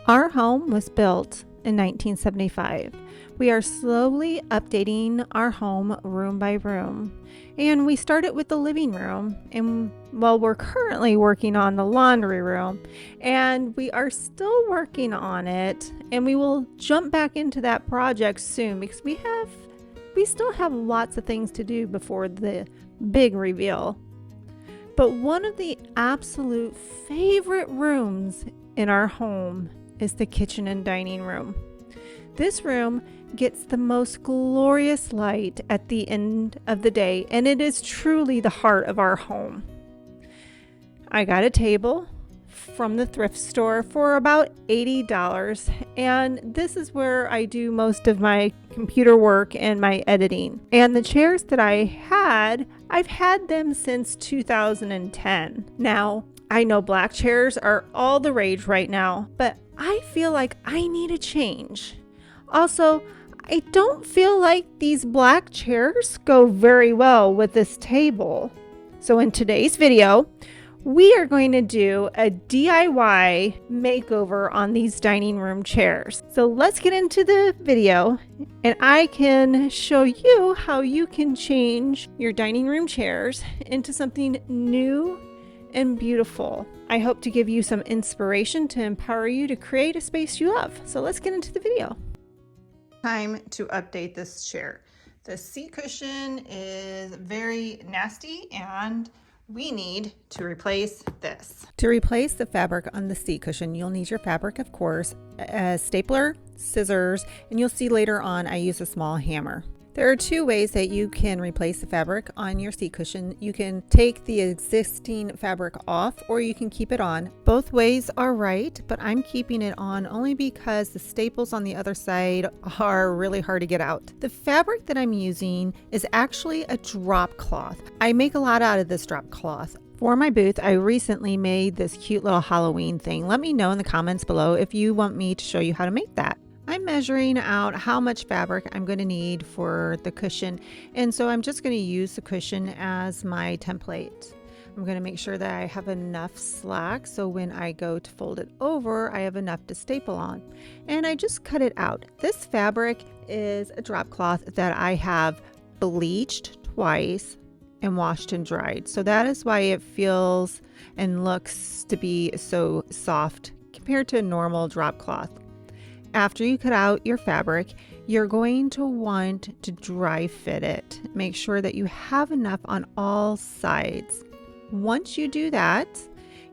Our home was built in 1975. We are slowly updating our home room by room. And we started with the living room, and we're currently working on the laundry room, and we are still working on it, and we will jump back into that project soon because we still have lots of things to do before the big reveal. But one of the absolute favorite rooms in our home is the kitchen and dining room. This room gets the most glorious light at the end of the day, and it is truly the heart of our home. I got a table from the thrift store for about $80, and this is where I do most of my computer work and my editing. And the chairs that I've had them since 2010. Now, I know black chairs are all the rage right now, but I feel like I need a change. Also, I don't feel like these black chairs go very well with this table. So in today's video, we are going to do a DIY makeover on these dining room chairs. So let's get into the video, and I can show you how you can change your dining room chairs into something new and beautiful. I hope to give you some inspiration to empower you to create a space you love. So let's get into the video. Time to update this chair. The seat cushion is very nasty, and we need to replace this. To replace the fabric on the seat cushion, you'll need your fabric, of course, a stapler, scissors, and you'll see later on I use a small hammer. There are two ways that you can replace the fabric on your seat cushion. You can take the existing fabric off, or you can keep it on. Both ways are right, but I'm keeping it on only because the staples on the other side are really hard to get out. The fabric that I'm using is actually a drop cloth. I make a lot out of this drop cloth. For my booth, I recently made this cute little Halloween thing. Let me know in the comments below if you want me to show you how to make that. I'm measuring out how much fabric I'm going to need for the cushion, and so I'm just going to use the cushion as my template. I'm going to make sure that I have enough slack so when I go to fold it over, I have enough to staple on. And I just cut it out. This fabric is a drop cloth that I have bleached twice and washed and dried. So that is why it feels and looks to be so soft compared to a normal drop cloth. After you cut out your fabric, you're going to want to dry fit it. Make sure that you have enough on all sides. Once you do that,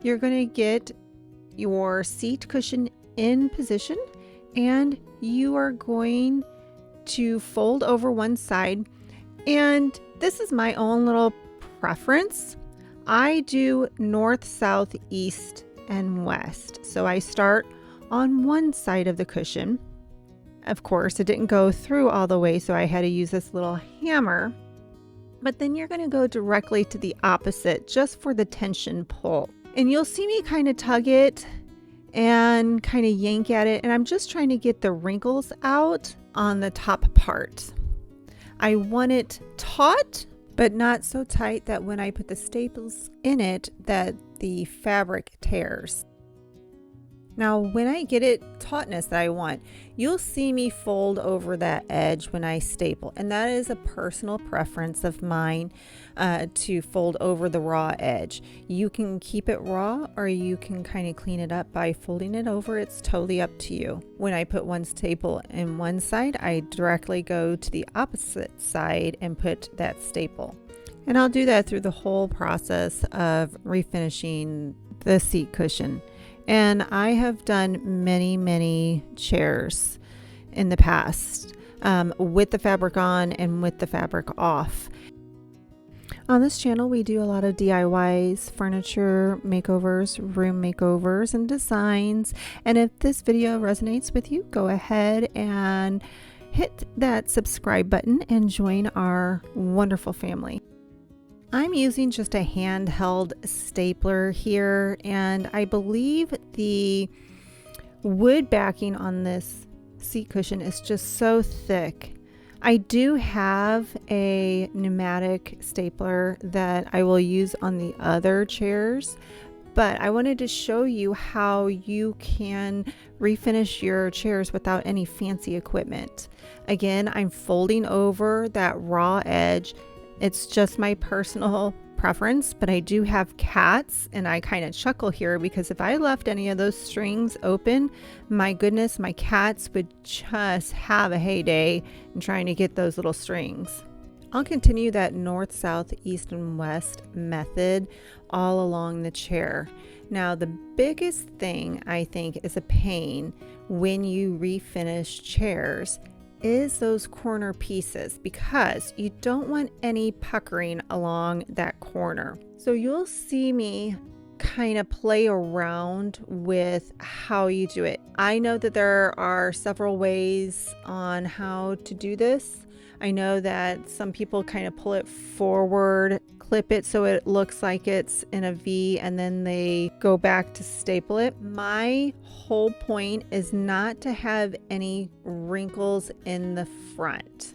you're going to get your seat cushion in position, and you are going to fold over one side. And this is my own little preference. I do north, south, east, and west. So I start on one side of the cushion. Of course, it didn't go through all the way, so I had to use this little hammer. But then you're going to go directly to the opposite just for the tension pull. And you'll see me kind of tug it and kind of yank at it, and I'm just trying to get the wrinkles out on the top part. I want it taut, but not so tight that when I put the staples in it that the fabric tears. Now, when I get it tautness that I want, you'll see me fold over that edge when I staple. And that is a personal preference of mine, to fold over the raw edge. You can keep it raw, or you can kind of clean it up by folding it over. It's totally up to you. When I put one staple in one side, I directly go to the opposite side and put that staple. And I'll do that through the whole process of refinishing the seat cushion. And I have done many chairs in the past with the fabric on and with the fabric off. On this channel, we do a lot of DIYs, furniture makeovers, room makeovers, and designs. And if this video resonates with you, go ahead and hit that subscribe button and join our wonderful family. I'm using just a handheld stapler here, and I believe the wood backing on this seat cushion is just so thick. I do have a pneumatic stapler that I will use on the other chairs, But I wanted to show you how you can refinish your chairs without any fancy equipment. Again, I'm folding over that raw edge. It's just my personal preference, but I do have cats, and I kind of chuckle here because if I left any of those strings open, my goodness, my cats would just have a heyday in trying to get those little strings. I'll continue that north, south, east, and west method all along the chair. Now, the biggest thing I think is a pain when you refinish chairs is those corner pieces, because you don't want any puckering along that corner. So you'll see me kind of play around with how you do it. I know that there are several ways on how to do this. I know that some people kind of pull it forward, clip it so it looks like it's in a V, and then they go back to staple it. My whole point is not to have any wrinkles in the front.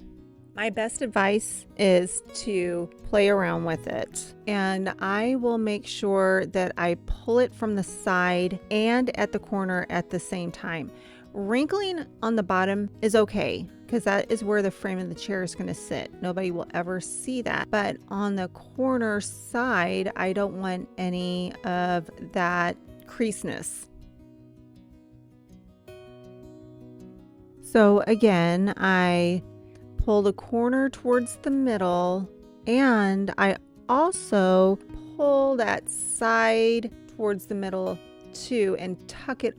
My best advice is to play around with it, and I will make sure that I pull it from the side and at the corner at the same time. Wrinkling on the bottom is okay, because that is where the frame of the chair is going to sit. Nobody will ever see that. But on the corner side, I don't want any of that creaseness. So again, I pull the corner towards the middle, and I also pull that side towards the middle too and tuck it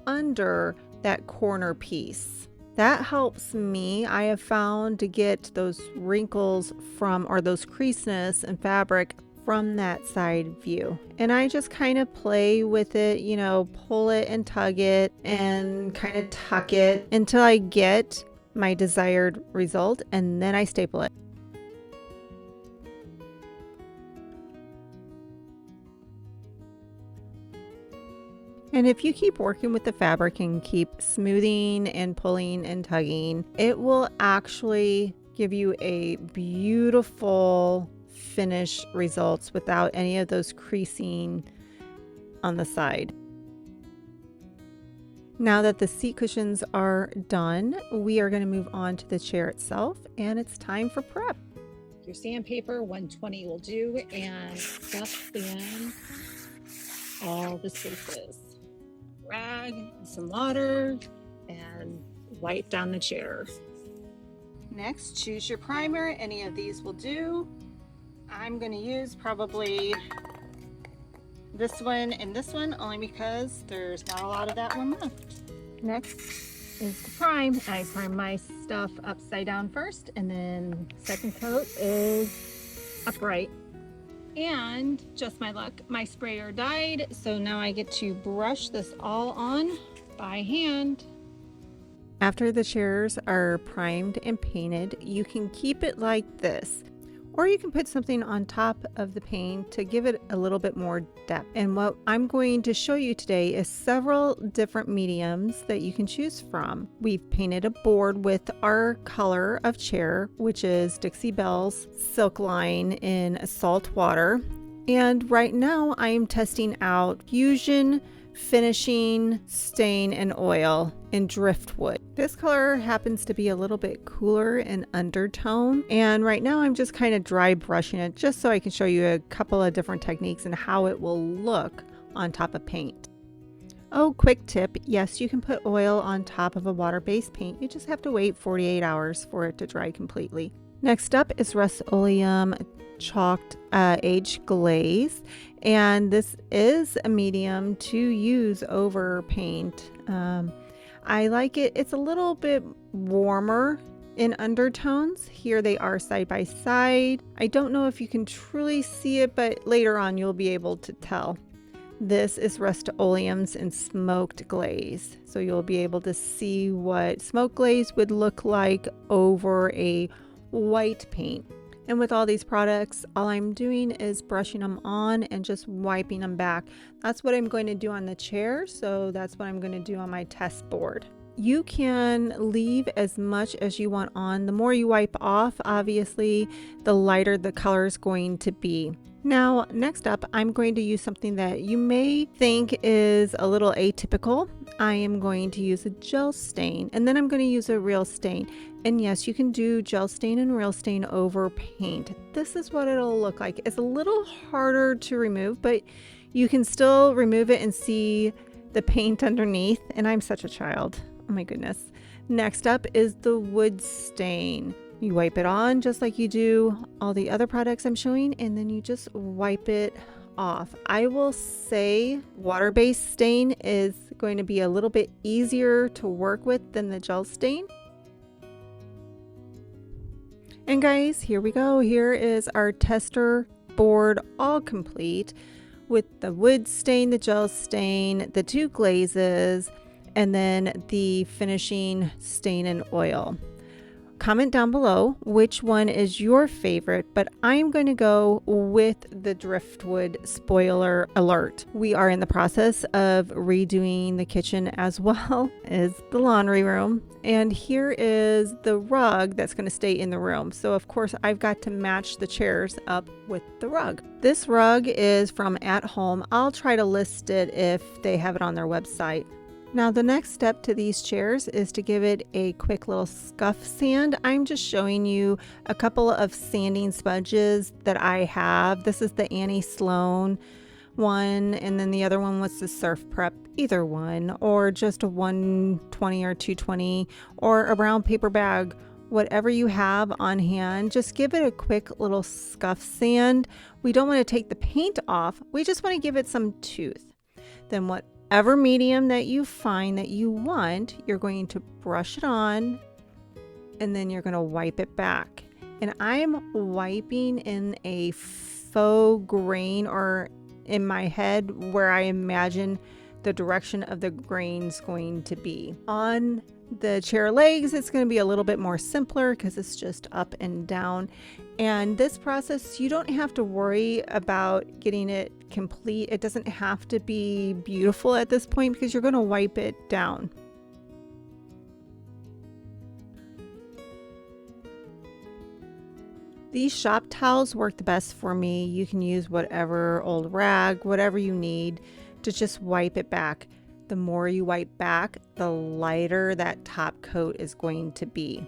under that corner piece. That helps me, I have found, to get those wrinkles from, or those creases in fabric from that side view. And I just kind of play with it, you know, pull it and tug it and kind of tuck it until I get my desired result, and then I staple it. And if you keep working with the fabric and keep smoothing and pulling and tugging, it will actually give you a beautiful finish results without any of those creasing on the side. Now that the seat cushions are done, we are going to move on to the chair itself, and it's time for prep. Your sandpaper, 120 will do, and stuff in all the spaces. Rag, some water, and wipe down the chair. Next, choose your primer. Any of these will do. I'm going to use probably this one and this one, only because there's not a lot of that one left. Next is to prime. I prime my stuff upside down first, and then second coat is upright. And just my luck, my sprayer died, so now I get to brush this all on by hand. After the chairs are primed and painted, you can keep it like this, or you can put something on top of the paint to give it a little bit more depth. And what I'm going to show you today is several different mediums that you can choose from. We've painted a board with our color of chair, which is Dixie Belle's Silk Line in Salt Water. And right now I'm testing out Fusion Finishing Stain and Oil in Driftwood. This color happens to be a little bit cooler in undertone, and right now I'm just kind of dry brushing it just so I can show you a couple of different techniques and how it will look on top of paint. Oh, quick tip, yes, you can put oil on top of a water-based paint. You just have to wait 48 hours for it to dry completely. Next up is Rust-Oleum Chalked Age Glaze, and this is a medium to use over paint. I like it. It's a little bit warmer in undertones. Here they are side by side. I don't know if you can truly see it, but later on you'll be able to tell. This is Rust-Oleum's in Smoked Glaze, so you'll be able to see what smoked glaze would look like over a white paint. And with all these products, all I'm doing is brushing them on and just wiping them back. That's what I'm going to do on the chair, so that's what I'm going to do on my test board. You can leave as much as you want on. The more you wipe off, obviously, the lighter the color is going to be. Now, next up, I'm going to use something that you may think is a little atypical. I am going to use a gel stain, and then I'm going to use a real stain. And yes, you can do gel stain and real stain over paint. This is what it'll look like. It's a little harder to remove, but you can still remove it and see the paint underneath. And I'm such a child. Oh my goodness. Next up is the wood stain. You wipe it on just like you do all the other products I'm showing, and then you just wipe it off. I will say water-based stain is going to be a little bit easier to work with than the gel stain. And guys, here we go. Here is our tester board all complete with the wood stain, the gel stain, the 2 glazes, and then the finishing stain and oil. Comment down below which one is your favorite, but I'm going to go with the driftwood. Spoiler alert. We are in the process of redoing the kitchen as well as the laundry room. And here is the rug that's going to stay in the room. So of course I've got to match the chairs up with the rug. This rug is from At Home. I'll try to list it if they have it on their website. Now the next step to these chairs is to give it a quick little scuff sand. I'm just showing you a couple of sanding sponges that I have. This is the Annie Sloan one, and then the other one was the Surf Prep, either one, or just a 120 or 220 or a brown paper bag, whatever you have on hand. Just give it a quick little scuff sand. We don't want to take the paint off. We just want to give it some tooth. Then whatever medium that you find that you want, you're going to brush it on, and then you're going to wipe it back. And I'm wiping in a faux grain, or in my head where I imagine the direction of the grain's going to be. On the chair legs, it's going to be a little bit more simpler because it's just up and down. And this process, you don't have to worry about getting it complete. It doesn't have to be beautiful at this point because you're going to wipe it down. These shop towels work the best for me. You can use whatever old rag, whatever you need to just wipe it back. The more you wipe back, the lighter that top coat is going to be.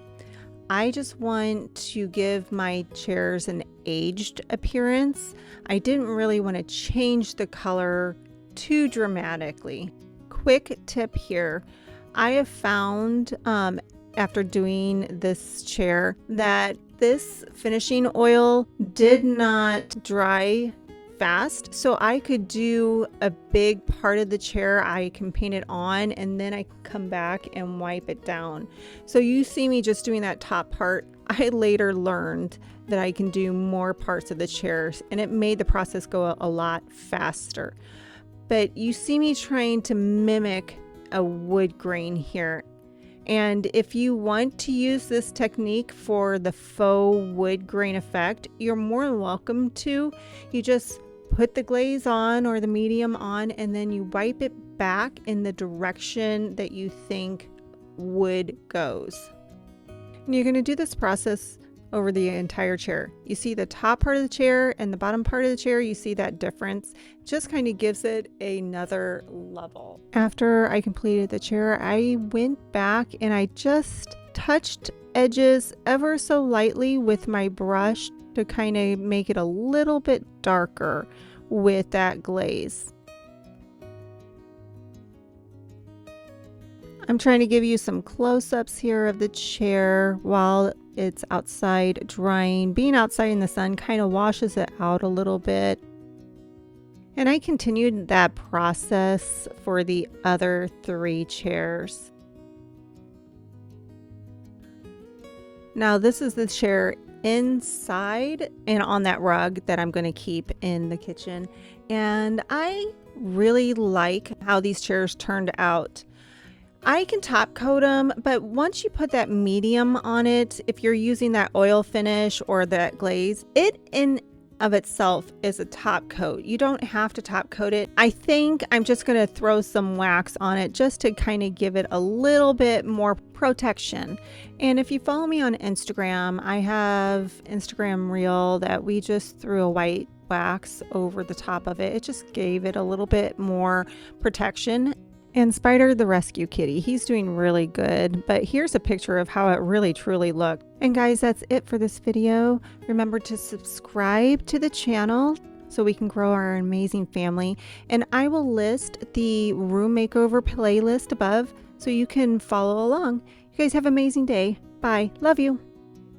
I just want to give my chairs an aged appearance. I didn't really want to change the color too dramatically. Quick tip here. I have found after doing this chair that this finishing oil did not dry fast, so I could do a big part of the chair. I can paint it on, and then I come back and wipe it down. So you see me just doing that top part. I later learned that I can do more parts of the chairs, and it made the process go a lot faster. But you see me trying to mimic a wood grain here. And if you want to use this technique for the faux wood grain effect, you're more than welcome to. You just put the glaze on or the medium on, and then you wipe it back in the direction that you think wood goes. And you're going to do this process over the entire chair. You see the top part of the chair and the bottom part of the chair, you see that difference. Just kind of gives it another level. After I completed the chair, I went back and I just touched edges ever so lightly with my brush to kind of make it a little bit darker with that glaze. I'm trying to give you some close-ups here of the chair while it's outside drying. Being outside in the sun kind of washes it out a little bit. And I continued that process for the other 3 chairs. Now this is the chair inside and on that rug that I'm going to keep in the kitchen. And I really like how these chairs turned out. I can top coat them, but once you put that medium on it, if you're using that oil finish or that glaze, it in of itself is a top coat. You don't have to top coat it. I think I'm just going to throw some wax on it just to kind of give it a little bit more protection. And if you follow me on Instagram, I have Instagram reel that we just threw a white wax over the top of it. It just gave it a little bit more protection. And Spider the rescue kitty, he's doing really good, but here's a picture of how it really truly looked. And guys, that's it for this video. Remember to subscribe to the channel so we can grow our amazing family. And I will list the room makeover playlist above so you can follow along. You guys have an amazing day. Bye. Love you.